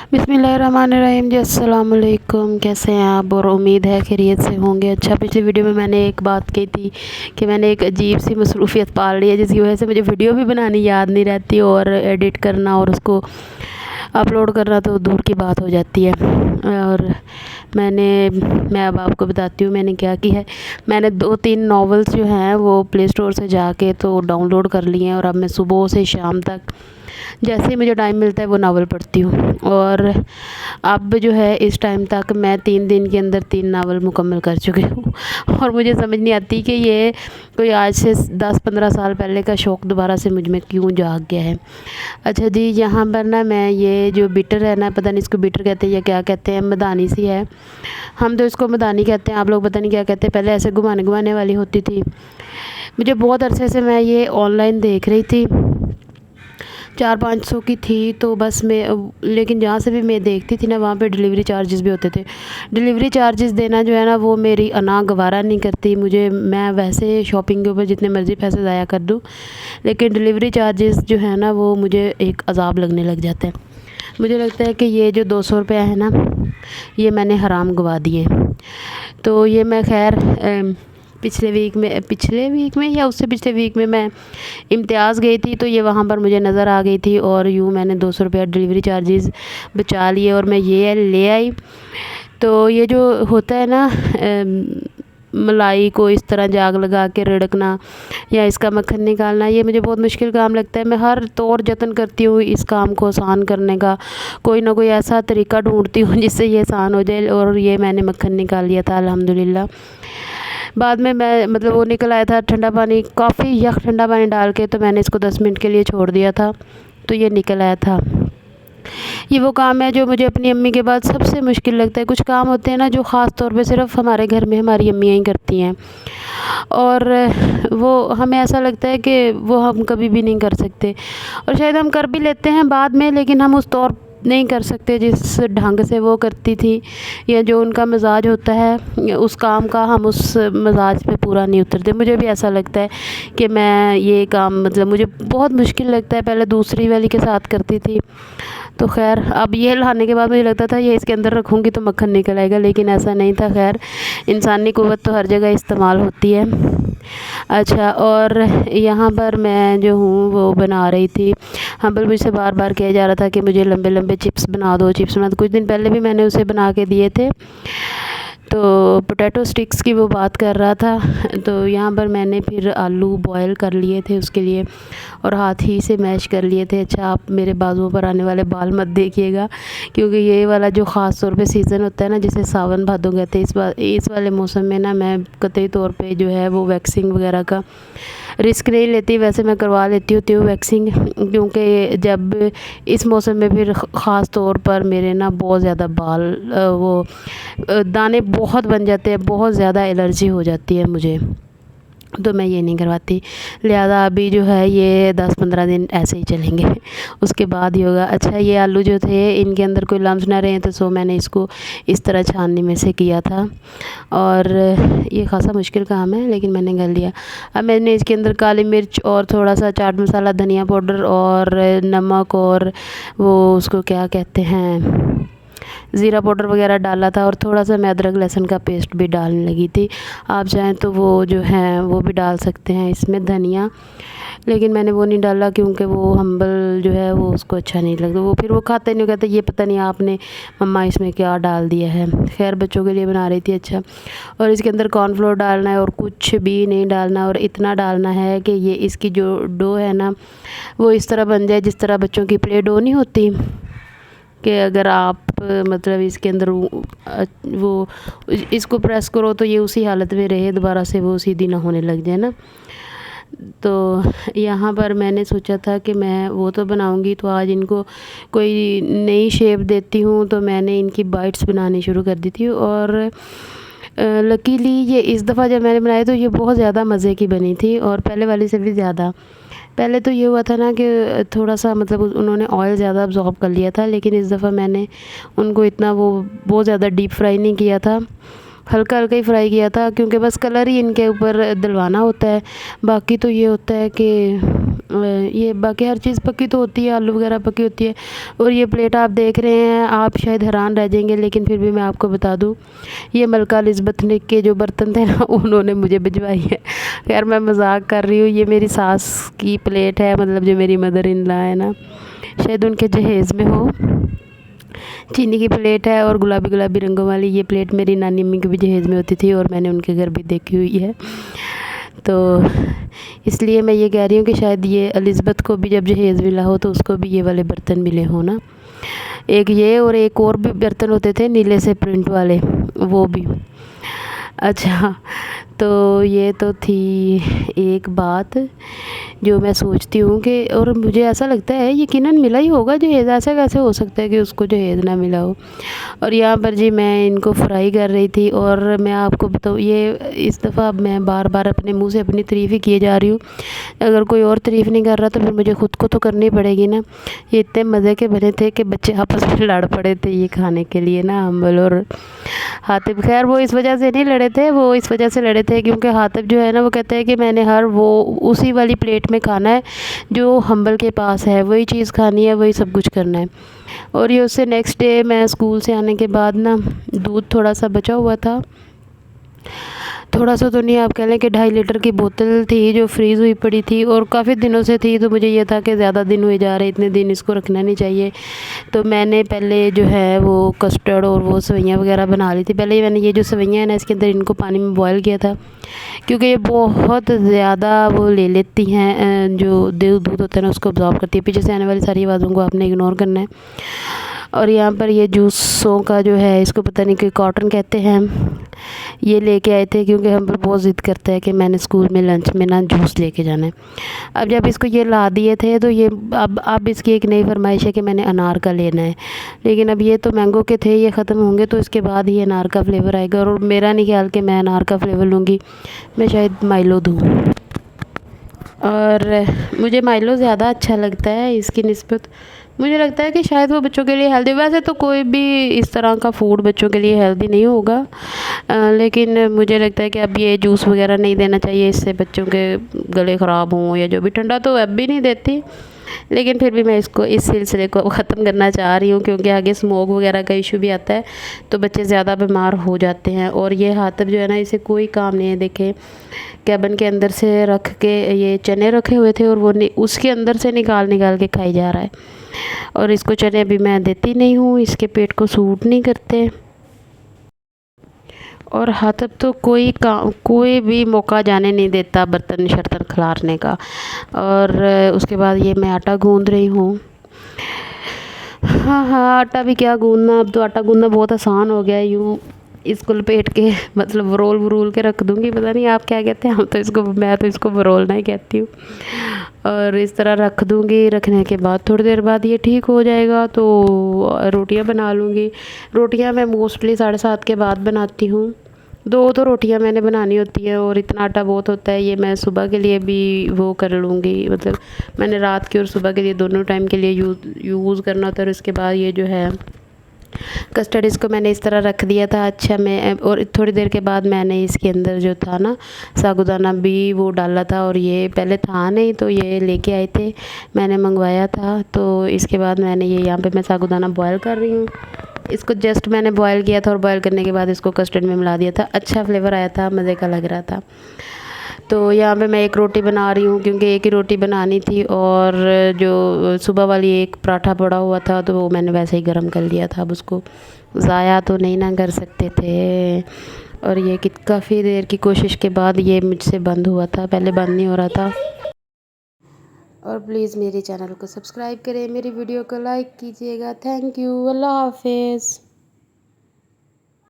बिस्मिल्लाहिर्रहमानिर्रहीम जी, अस्सलाम वालेकुम। कैसे हैं आप? और उम्मीद है खैरियत से होंगे। अच्छा, पिछली वीडियो में मैंने एक बात कही थी कि मैंने एक अजीब सी मसरूफ़ियत पाल ली है, जिसकी वजह से मुझे वीडियो भी बनानी याद नहीं रहती और एडिट करना और उसको अपलोड करना तो दूर की बात हो जाती है। और मैं अब आपको बताती हूँ मैंने क्या किया है। मैंने 2-3 नॉवेल्स जो हैं वो प्ले स्टोर से जाके तो डाउनलोड कर लिए हैं, और अब मैं सुबह से शाम तक जैसे ही मुझे टाइम मिलता है वो नावल पढ़ती हूँ। और अब जो है इस टाइम तक मैं 3 दिन के अंदर 3 नावल मुकम्मल कर चुकी हूँ। और मुझे समझ नहीं आती कि ये कोई आज से 10-15 साल पहले का शौक़ दोबारा से मुझ में क्यों जाग गया है। अच्छा जी, यहाँ पर ना मैं ये जो बिटर है ना, पता नहीं इसको बिटर कहते हैं या क्या कहते हैं, मदानी सी है। हम तो इसको मदानी कहते हैं, आप लोग पता नहीं क्या कहते हैं। पहले ऐसे घुमाने वाली होती थी। मुझे बहुत अरसे से मैं ये ऑनलाइन देख रही थी, 400-500 की थी। तो बस मैं लेकिन जहाँ से भी मैं देखती थी ना, वहाँ पे डिलीवरी चार्जेस भी होते थे। डिलीवरी चार्जेस देना जो है ना, वो मेरी अना गवारा नहीं करती मुझे। मैं वैसे शॉपिंग के ऊपर जितने मर्ज़ी पैसे ज़ाया कर दूँ, लेकिन डिलीवरी चार्जेस जो है ना, वो मुझे एक अज़ाब लगने लग जाता है। मुझे लगता है कि ये जो 200 रुपया है ना, ये मैंने हराम गवा दिए। तो ये मैं खैर पिछले वीक में या उससे पिछले वीक में मैं इम्तियाज़ गई थी, तो ये वहाँ पर मुझे नज़र आ गई थी, और यूँ मैंने 200 रुपया डिलीवरी चार्जेस बचा लिए और मैं ये ले आई। तो ये जो होता है ना, मलाई को इस तरह जाग लगा के रिड़कना या इसका मक्खन निकालना, ये मुझे बहुत मुश्किल काम लगता है। मैं हर तौर जतन करती हूँ इस काम को आसान करने का, कोई ना कोई ऐसा तरीका ढूंढती हूँ जिससे ये आसान हो जाए। और ये मैंने मक्खन निकाल लिया था अल्हम्दुलिल्लाह। बाद में मैं मतलब वो निकल आया था ठंडा पानी, काफ़ी यख ठंडा पानी डाल के, तो मैंने इसको 10 मिनट के लिए छोड़ दिया था, तो ये निकल आया था। ये वो काम है जो मुझे अपनी अम्मी के बाद सबसे मुश्किल लगता है। कुछ काम होते हैं ना जो ख़ास तौर पे सिर्फ़ हमारे घर में हमारी अम्मियाँ ही करती हैं, और वो हमें ऐसा लगता है कि वो हम कभी भी नहीं कर सकते, और शायद हम कर भी लेते हैं बाद में, लेकिन हम उस तौर नहीं कर सकते जिस ढंग से वो करती थी, या जो उनका मिजाज होता है उस काम का, हम उस मिजाज पे पूरा नहीं उतरते। मुझे भी ऐसा लगता है कि मैं ये काम मतलब मुझे बहुत मुश्किल लगता है। पहले दूसरी वाली के साथ करती थी, तो खैर अब ये लाने के बाद मुझे लगता था ये इसके अंदर रखूँगी तो मक्खन निकल आएगा, लेकिन ऐसा नहीं था। खैर इंसानी क़ुव्वत तो हर जगह इस्तेमाल होती है। अच्छा, और यहाँ पर मैं जो हूँ वो बना रही थी। हाँ, पर मुझसे बार बार कहा जा रहा था कि मुझे लंबे लंबे चिप्स बना दो, चिप्स बना दो। कुछ दिन पहले भी मैंने उसे बना के दिए थे, तो पोटैटो स्टिक्स की वो बात कर रहा था। तो यहाँ पर मैंने फिर आलू बॉयल कर लिए थे उसके लिए, और हाथ ही से मैश कर लिए थे। अच्छा, आप मेरे बाजुओं पर आने वाले बाल मत देखिएगा, क्योंकि ये वाला जो ख़ास तौर पे सीज़न होता है ना, जिसे सावन भादों कहते हैं, इस वाले मौसम में ना मैं कतई तौर पे जो है वो वैक्सिंग वगैरह का रिस्क नहीं लेती। वैसे मैं करवा लेती होती हूँ वैक्सिंग, क्योंकि जब इस मौसम में फिर ख़ास तौर पर मेरे ना बहुत ज़्यादा बाल वो दाने बहुत बन जाते हैं, बहुत ज़्यादा एलर्जी हो जाती है मुझे, तो मैं ये नहीं करवाती। लिहाजा अभी जो है ये 10-15 दिन ऐसे ही चलेंगे, उसके बाद ही होगा। अच्छा, ये आलू जो थे इनके अंदर कोई लम्स ना रहे, तो सो मैंने इसको इस तरह छाननी में से किया था, और ये खासा मुश्किल काम है, लेकिन मैंने कर लिया। अब मैंने इसके अंदर काली मिर्च और थोड़ा सा चाट मसाला, धनिया पाउडर और नमक, और वो उसको क्या कहते हैं, ज़ीरा पाउडर वगैरह डाला था, और थोड़ा सा मैं अदरक लहसुन का पेस्ट भी डालने लगी थी। आप चाहें तो वो जो है वो भी डाल सकते हैं इसमें, धनिया, लेकिन मैंने वो नहीं डाला क्योंकि वो हम्बल जो है वो उसको अच्छा नहीं लगता। वो फिर वो खाता नहीं, कहता ये पता नहीं आपने मम्मा इसमें क्या डाल दिया है। खैर बच्चों के लिए बना रही थी। अच्छा, और इसके अंदर कॉर्नफ्लोर डालना है और कुछ भी नहीं डालना, और इतना डालना है कि ये इसकी जो डो है ना, वो इस तरह बन जाए जिस तरह बच्चों की प्ले डो नहीं होती, कि अगर आप मतलब इसके अंदर वो इसको प्रेस करो तो ये उसी हालत में रहे, दोबारा से वो सीधी ना होने लग जाए ना। तो यहाँ पर मैंने सोचा था कि मैं वो तो बनाऊँगी, तो आज इनको कोई नई शेप देती हूँ, तो मैंने इनकी बाइट्स बनानी शुरू कर दी थी। और लकीली ये इस दफ़ा जब मैंने बनाई तो ये बहुत ज़्यादा मज़े की बनी थी, और पहले वाली से भी ज़्यादा। पहले तो ये हुआ था ना कि थोड़ा सा मतलब उन्होंने ऑयल ज़्यादा अब्ज़ॉर्ब कर लिया था, लेकिन इस दफ़ा मैंने उनको इतना वो बहुत ज़्यादा डीप फ्राई नहीं किया था, हल्का हल्का ही फ्राई किया था, क्योंकि बस कलर ही इनके ऊपर दिलवाना होता है। बाकी तो ये होता है कि ये बाकी हर चीज़ पकी तो होती है, आलू वगैरह पकी होती है। और ये प्लेट आप देख रहे हैं, आप शायद हैरान रह जाएंगे, लेकिन फिर भी मैं आपको बता दूं, ये मलका एलिज़ाबेथ ने के जो बर्तन थे ना, उन्होंने मुझे भिजवाई है। खैर मैं मजाक कर रही हूँ, ये मेरी सास की प्लेट है, मतलब जो मेरी मदर इन लॉ है ना, शायद उनके जहेज़ में हो। चीनी की प्लेट है और गुलाबी गुलाबी रंगों वाली ये प्लेट मेरी नानी अम्मी के भी जहेज़ में होती थी, और मैंने उनके घर भी देखी हुई है। तो इसलिए मैं ये कह रही हूँ कि शायद ये एलिज़ाबेथ को भी जब जहेज़ मिला हो तो उसको भी ये वाले बर्तन मिले हो ना। एक ये और एक और भी बर्तन होते थे नीले से प्रिंट वाले, वो भी। अच्छा, तो ये तो थी एक बात जो मैं सोचती हूँ कि, और मुझे ऐसा लगता है यकीनन मिला ही होगा जहेज़, ऐसा कैसे हो सकता है कि उसको जहेज़ ना मिला हो। और यहाँ पर जी मैं इनको फ्राई कर रही थी, और मैं आपको बताऊँ ये इस दफ़ा अब मैं बार बार अपने मुंह से अपनी तारीफ़ ही किए जा रही हूँ। अगर कोई और तारीफ़ नहीं कर रहा तो फिर मुझे ख़ुद को तो करनी पड़ेगी ना। ये इतने मज़े के बने थे कि बच्चे आपस में लड़ पड़े थे ये खाने के लिए ना, अम्बल और हातिब। खैर वो इस वजह से नहीं लड़े थे, वो इस वजह से लड़े थे क्योंकि हातिब जो है ना, वो कहता है कि मैंने हर वो उसी वाली प्लेट में खाना है जो हम्बल के पास है, वही चीज़ खानी है, वही सब कुछ करना है। और ये उससे नेक्स्ट डे मैं स्कूल से आने के बाद ना, दूध थोड़ा सा बचा हुआ था, थोड़ा सा तो नहीं, आप कह लें कि 2.5 लीटर की बोतल थी जो फ्रीज़ हुई पड़ी थी, और काफ़ी दिनों से थी। तो मुझे ये था कि ज़्यादा दिन हुए जा रहे, इतने दिन इसको रखना नहीं चाहिए। तो मैंने पहले जो है वो कस्टर्ड और वो सेवइयाँ वगैरह बना ली थी। पहले मैंने ये जो सेवइयाँ हैं ना, इसके अंदर इनको पानी में बॉयल किया था, क्योंकि ये बहुत ज़्यादा वो ले लेती हैं, जो दूध होता है ना उसको अब्ज़ॉर्ब करती है। पीछे से आने वाली सारी आवाज़ों को आपने इग्नोर करना है। और यहाँ पर ये जूसों का जो है, इसको पता नहीं कि कॉटन कहते हैं, ये लेके आए थे क्योंकि हम पर बहुत ज़िद करता है कि मैंने स्कूल में लंच में ना जूस लेके जाना है। अब जब इसको ये ला दिए थे तो ये अब इसकी एक नई फरमाइश है कि मैंने अनार का लेना है। लेकिन अब ये तो मैंगो के थे, ये ख़त्म होंगे तो इसके बाद ही अनार का फ्लेवर आएगा, और मेरा नहीं ख्याल कि मैं अनार का फ्लेवर लूँगी, मैं शायद माइलो दूँ। और मुझे माइलो ज़्यादा अच्छा लगता है इसकी निस्बत। मुझे लगता है कि शायद वो बच्चों के लिए हेल्दी, वैसे तो कोई भी इस तरह का फूड बच्चों के लिए हेल्दी नहीं होगा, लेकिन मुझे लगता है कि अब ये जूस वगैरह नहीं देना चाहिए, इससे बच्चों के गले ख़राब हों या जो भी। ठंडा तो अब भी नहीं देती, लेकिन फिर भी मैं इसको इस सिलसिले को ख़त्म करना चाह रही हूँ, क्योंकि आगे स्मोक वगैरह का इशू भी आता है तो बच्चे ज़्यादा बीमार हो जाते हैं। और ये हातिब जो है ना, इसे कोई काम नहीं है। देखे कैबिन के अंदर से रख के ये चने रखे हुए थे, और वो उसके अंदर से निकाल निकाल के खाई जा रहा है। और इसको चने अभी मैं देती नहीं हूँ, इसके पेट को सूट नहीं करते। और हातिब तो कोई भी मौका जाने नहीं देता बर्तन शर्तन खिलारने का। और उसके बाद ये मैं आटा गूँध रही हूँ। हाँ हाँ, आटा भी क्या गूँधना, अब तो आटा गूँधना बहुत आसान हो गया है। यूँ इसको लपेट के मतलब वरोल के रख दूँगी, पता नहीं आप क्या कहते हैं, मैं तो इसको वरोलना ही कहती हूँ। और इस तरह रख दूँगी, रखने के बाद थोड़ी देर बाद ये ठीक हो जाएगा तो रोटियां बना लूँगी। रोटियां मैं मोस्टली 7:30 के बाद बनाती हूँ। 2 तो रोटियां मैंने बनानी होती हैं, और इतना आटा बहुत होता है। ये मैं सुबह के लिए भी वो कर लूँगी, मतलब मैंने रात की और सुबह के लिए दोनों टाइम के लिए यूज़ करना होता है। और उसके बाद ये जो है कस्टर्ड, इसको मैंने इस तरह रख दिया था। अच्छा, मैं और थोड़ी देर के बाद मैंने इसके अंदर जो था ना साबूदाना भी वो डाला था, और ये पहले था नहीं तो ये लेके आए थे, मैंने मंगवाया था। तो इसके बाद मैंने ये यहाँ पे मैं साबूदाना बॉयल कर रही हूँ। इसको जस्ट मैंने बॉयल किया था, और बॉयल करने के बाद इसको कस्टर्ड में मिला दिया था। अच्छा फ्लेवर आया था, मज़े का लग रहा था। तो यहाँ पे मैं एक रोटी बना रही हूँ, क्योंकि एक ही रोटी बनानी थी, और जो सुबह वाली एक पराठा पड़ा हुआ था तो वो मैंने वैसे ही गर्म कर लिया था। अब उसको ज़ाया तो नहीं ना कर सकते थे। और ये कि काफ़ी देर की कोशिश के बाद ये मुझसे बंद हुआ था, पहले बंद नहीं हो रहा था। और प्लीज़ मेरे चैनल को सब्सक्राइब करें, मेरी वीडियो को लाइक कीजिएगा। थैंक यू, अल्लाह हाफिज़।